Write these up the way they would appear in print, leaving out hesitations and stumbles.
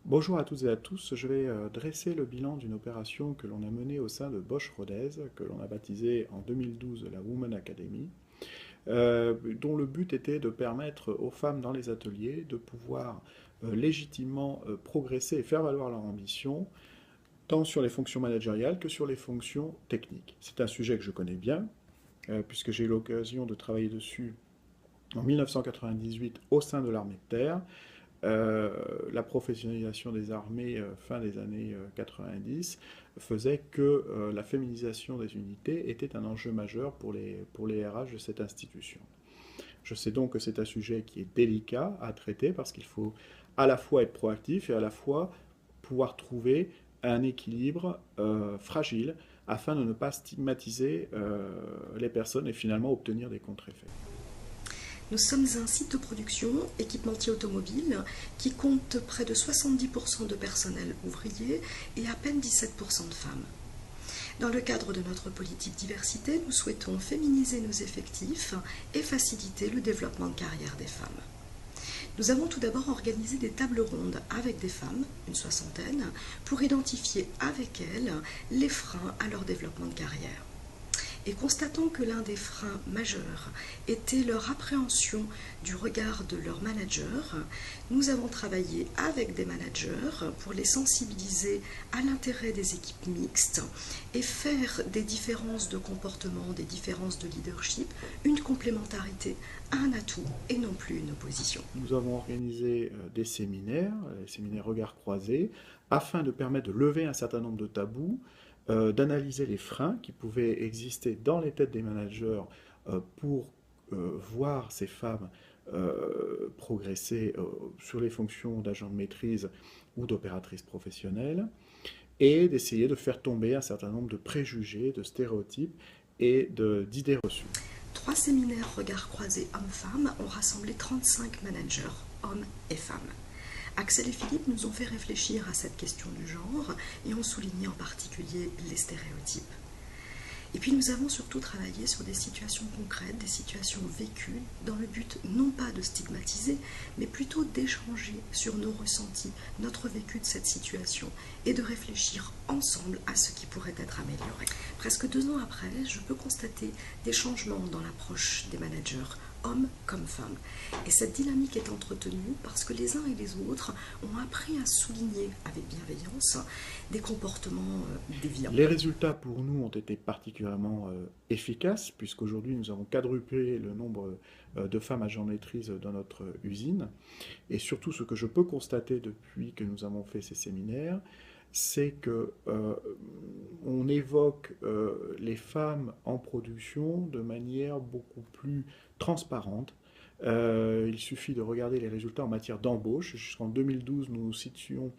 Bonjour à toutes et à tous, je vais dresser le bilan d'une opération que l'on a menée au sein de Bosch Rodez, que l'on a baptisée en 2012 la Women Academy, dont le but était de permettre aux femmes dans les ateliers de pouvoir légitimement progresser et faire valoir leur ambition, tant sur les fonctions managériales que sur les fonctions techniques. C'est un sujet que je connais bien, puisque j'ai eu l'occasion de travailler dessus en 1998 au sein de l'armée de terre. La professionnalisation des armées fin des années 90 faisait que la féminisation des unités était un enjeu majeur pour les RH de cette institution. Je sais donc que c'est un sujet qui est délicat à traiter parce qu'il faut à la fois être proactif et à la fois pouvoir trouver un équilibre fragile afin de ne pas stigmatiser les personnes et finalement obtenir des contre-effets. Nous sommes un site de production équipementier automobile qui compte près de 70% de personnel ouvrier et à peine 17% de femmes. Dans le cadre de notre politique diversité, nous souhaitons féminiser nos effectifs et faciliter le développement de carrière des femmes. Nous avons tout d'abord organisé des tables rondes avec des femmes, une soixantaine, pour identifier avec elles les freins à leur développement de carrière. Et constatant que l'un des freins majeurs était leur appréhension du regard de leur manager, nous avons travaillé avec des managers pour les sensibiliser à l'intérêt des équipes mixtes et faire des différences de comportement, des différences de leadership, une complémentarité, un atout et non plus une opposition. Nous avons organisé des séminaires, les séminaires regards croisés, afin de permettre de lever un certain nombre de tabous, d'analyser les freins qui pouvaient exister dans les têtes des managers pour voir ces femmes progresser sur les fonctions d'agent de maîtrise ou d'opératrice professionnelle, et d'essayer de faire tomber un certain nombre de préjugés, de stéréotypes et d'idées reçues. 3 séminaires regards croisés hommes-femmes ont rassemblé 35 managers, hommes et femmes. Axel et Philippe nous ont fait réfléchir à cette question du genre et ont souligné en particulier les stéréotypes. Et puis nous avons surtout travaillé sur des situations concrètes, des situations vécues, dans le but non pas de stigmatiser, mais plutôt d'échanger sur nos ressentis, notre vécu de cette situation, et de réfléchir ensemble à ce qui pourrait être amélioré. Presque 2 ans après, je peux constater des changements dans l'approche des managers, hommes comme femmes. Et cette dynamique est entretenue parce que les uns et les autres ont appris à souligner avec bienveillance des comportements déviants. Les résultats pour nous ont été particulièrement efficaces, puisqu'aujourd'hui nous avons quadruplé le nombre de femmes agents de maîtrise dans notre usine. Et surtout, ce que je peux constater depuis que nous avons fait ces séminaires, c'est que on évoque les femmes en production de manière beaucoup plus transparente. Il suffit de regarder les résultats en matière d'embauche. Jusqu'en 2012, nous nous situons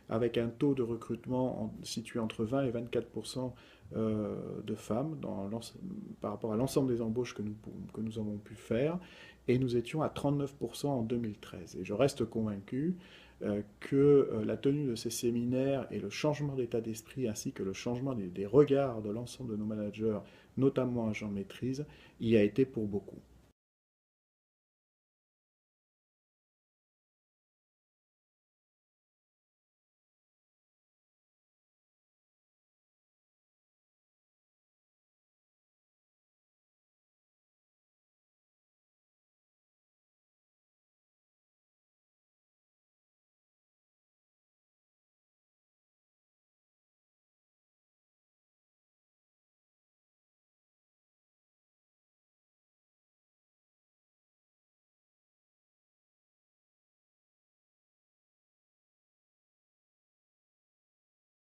avec un taux de recrutement situé entre 20 et 24% de femmes par rapport à l'ensemble des embauches que nous avons pu faire, et nous étions à 39% en 2013. Et je reste convaincu que la tenue de ces séminaires et le changement d'état d'esprit ainsi que le changement des regards de l'ensemble de nos managers, notamment agents de maîtrise, y a été pour beaucoup.